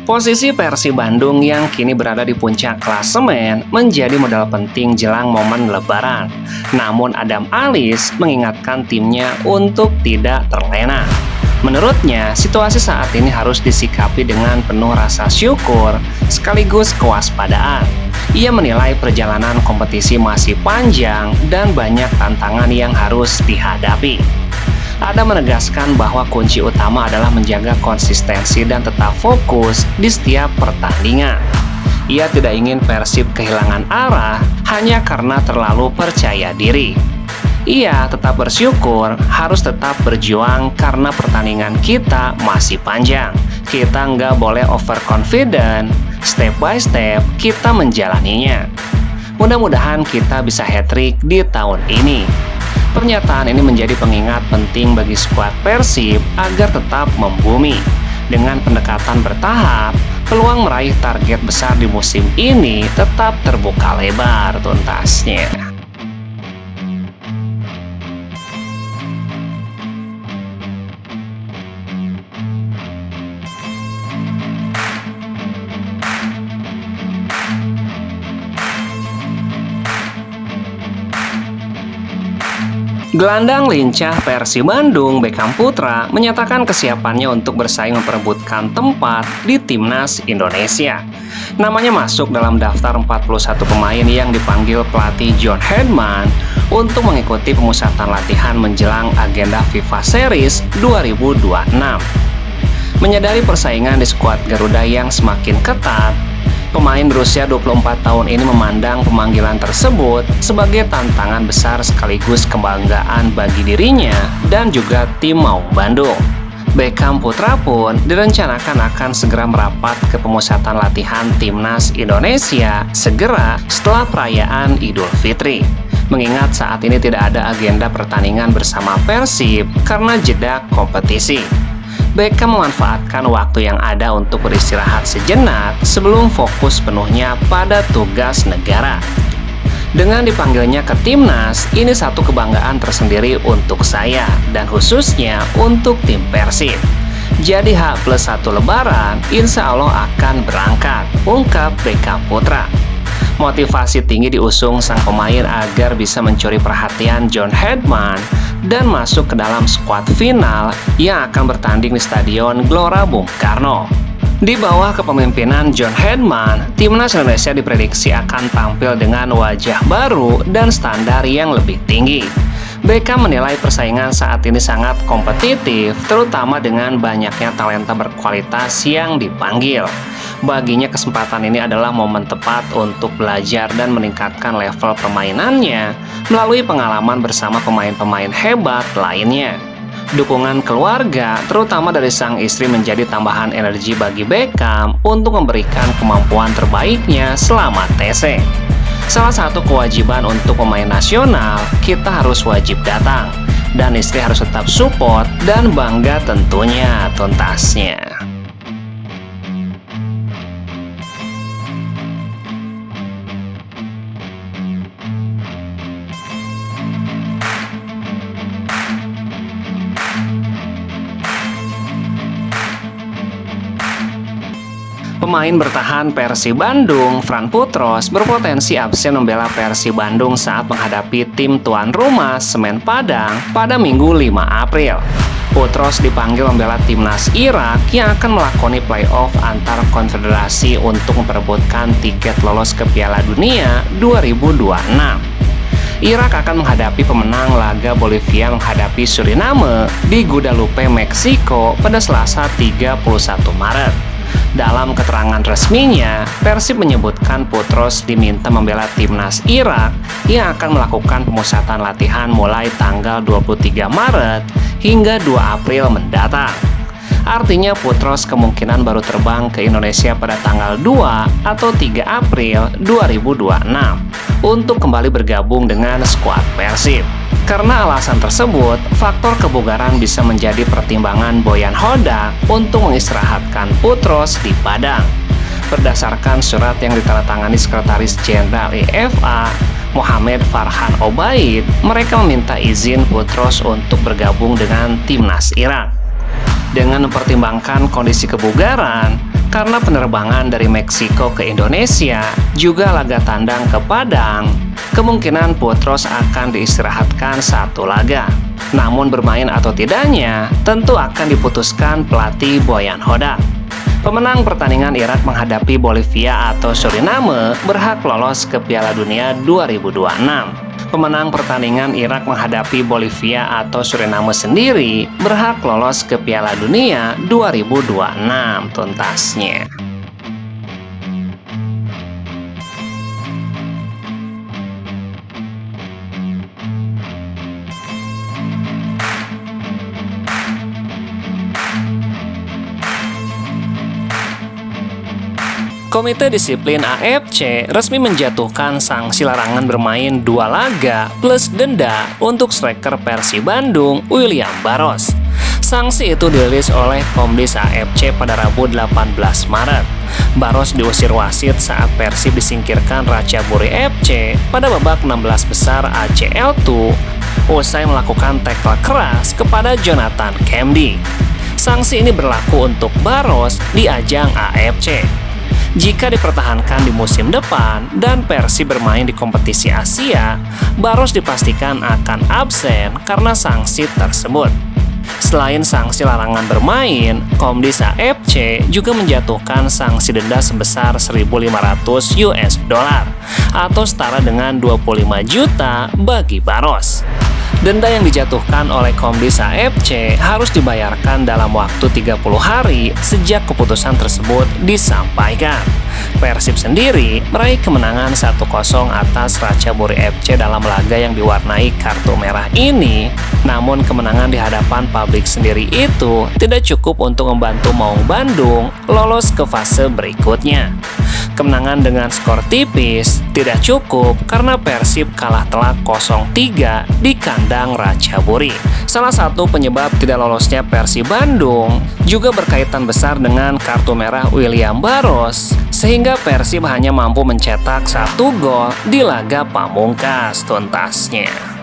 Posisi Persib Bandung yang kini berada di puncak klasemen menjadi modal penting jelang momen Lebaran. Namun Adam Alis mengingatkan timnya untuk tidak terlena. Menurutnya, situasi saat ini harus disikapi dengan penuh rasa syukur sekaligus kewaspadaan. Ia menilai perjalanan kompetisi masih panjang dan banyak tantangan yang harus dihadapi. Ada menegaskan bahwa kunci utama adalah menjaga konsistensi dan tetap fokus di setiap pertandingan. Ia tidak ingin Persib kehilangan arah hanya karena terlalu percaya diri. Ia tetap bersyukur harus tetap berjuang karena pertandingan kita masih panjang. Kita nggak boleh overconfident, step by step kita menjalaninya. Mudah-mudahan kita bisa hat-trick di tahun ini. Pernyataan ini menjadi pengingat penting bagi skuad Persib agar tetap membumi. Dengan pendekatan bertahap, peluang meraih target besar di musim ini tetap terbuka lebar tuntasnya. Gelandang lincah Persib Bandung, Beckham Putra, menyatakan kesiapannya untuk bersaing memperebutkan tempat di Timnas Indonesia. Namanya masuk dalam daftar 41 pemain yang dipanggil pelatih John Herdman untuk mengikuti pemusatan latihan menjelang agenda FIFA Series 2026. Menyadari persaingan di skuad Garuda yang semakin ketat, pemain berusia 24 tahun ini memandang pemanggilan tersebut sebagai tantangan besar sekaligus kebanggaan bagi dirinya dan juga tim Maung Bandung. Beckham Putra pun direncanakan akan segera merapat ke pemusatan latihan Timnas Indonesia segera setelah perayaan Idul Fitri. Mengingat saat ini tidak ada agenda pertandingan bersama Persib karena jeda kompetisi. Beckham memanfaatkan waktu yang ada untuk beristirahat sejenak sebelum fokus penuhnya pada tugas negara. Dengan dipanggilnya ke Timnas, ini satu kebanggaan tersendiri untuk saya dan khususnya untuk tim Persib. Jadi H+1 Lebaran, insya Allah akan berangkat, ungkap Beckham Putra. Motivasi tinggi diusung sang pemain agar bisa mencuri perhatian John Herdman dan masuk ke dalam skuad final yang akan bertanding di Stadion Gelora Bung Karno. Di bawah kepemimpinan John Herdman, Timnas Indonesia diprediksi akan tampil dengan wajah baru dan standar yang lebih tinggi. Beckham menilai persaingan saat ini sangat kompetitif, terutama dengan banyaknya talenta berkualitas yang dipanggil. Baginya kesempatan ini adalah momen tepat untuk belajar dan meningkatkan level permainannya melalui pengalaman bersama pemain-pemain hebat lainnya. Dukungan keluarga, terutama dari sang istri, menjadi tambahan energi bagi Beckham untuk memberikan kemampuan terbaiknya selama TC. Salah satu kewajiban untuk pemain nasional, kita harus wajib datang, dan istri harus tetap support dan bangga tentunya tuntasnya. Pemain bertahan Persib Bandung, Fran Putros, berpotensi absen membela Persib Bandung saat menghadapi tim tuan rumah Semen Padang pada Minggu 5 April. Putros dipanggil membela timnas Irak yang akan melakoni playoff antar konfederasi untuk memperebutkan tiket lolos ke Piala Dunia 2026. Irak akan menghadapi pemenang laga Bolivia menghadapi Suriname di Guadalupe, Meksiko pada Selasa 31 Maret. Dalam keterangan resminya, Persib menyebutkan Putros diminta membela timnas Irak yang akan melakukan pemusatan latihan mulai tanggal 23 Maret hingga 2 April mendatang. Artinya Putros kemungkinan baru terbang ke Indonesia pada tanggal 2 atau 3 April 2026 untuk kembali bergabung dengan skuad Persib. Karena alasan tersebut, faktor kebugaran bisa menjadi pertimbangan Boyan Hodak untuk mengistirahatkan Putros di Padang. Berdasarkan surat yang ditandatangani Sekretaris Jenderal IFA, Mohamed Farhan Obaid, mereka meminta izin Putros untuk bergabung dengan timnas Irak. Dengan mempertimbangkan kondisi kebugaran, Karena penerbangan dari Meksiko ke Indonesia, juga laga tandang ke Padang, kemungkinan Putros akan diistirahatkan satu laga. Namun bermain atau tidaknya tentu akan diputuskan pelatih Boyan Hodak. Pemenang pertandingan Irak menghadapi Bolivia atau Suriname berhak lolos ke Piala Dunia 2026. Pemenang pertandingan Irak menghadapi Bolivia atau Suriname sendiri berhak lolos ke Piala Dunia 2026 tuntasnya. Komite Disiplin AFC resmi menjatuhkan sanksi larangan bermain 2 laga plus denda untuk striker Persib Bandung, William Barros. Sanksi itu dirilis oleh Komdis AFC pada Rabu 18 Maret. Barros diusir wasit saat Persib disingkirkan Ratchaburi FC pada babak 16 besar ACL2 usai melakukan tackle keras kepada Jonathan Kemdi. Sanksi ini berlaku untuk Barros di ajang AFC. Jika dipertahankan di musim depan dan Persib bermain di kompetisi Asia, Barros dipastikan akan absen karena sanksi tersebut. Selain sanksi larangan bermain, Komdis AFC juga menjatuhkan sanksi denda sebesar 1.500 US dollar atau setara dengan 25 juta bagi Barros. Denda yang dijatuhkan oleh Komdis AFC harus dibayarkan dalam waktu 30 hari sejak keputusan tersebut disampaikan. Persib sendiri meraih kemenangan 1-0 atas Ratchaburi FC dalam laga yang diwarnai kartu merah ini. Namun kemenangan di hadapan publik sendiri itu tidak cukup untuk membantu Maung Bandung lolos ke fase berikutnya. Kemenangan dengan skor tipis tidak cukup karena Persib kalah telak 0-3 di kandang Ratchaburi. Salah satu penyebab tidak lolosnya Persib Bandung juga berkaitan besar dengan kartu merah William Barros, sehingga Persib hanya mampu mencetak 1 gol di laga pamungkas tuntasnya.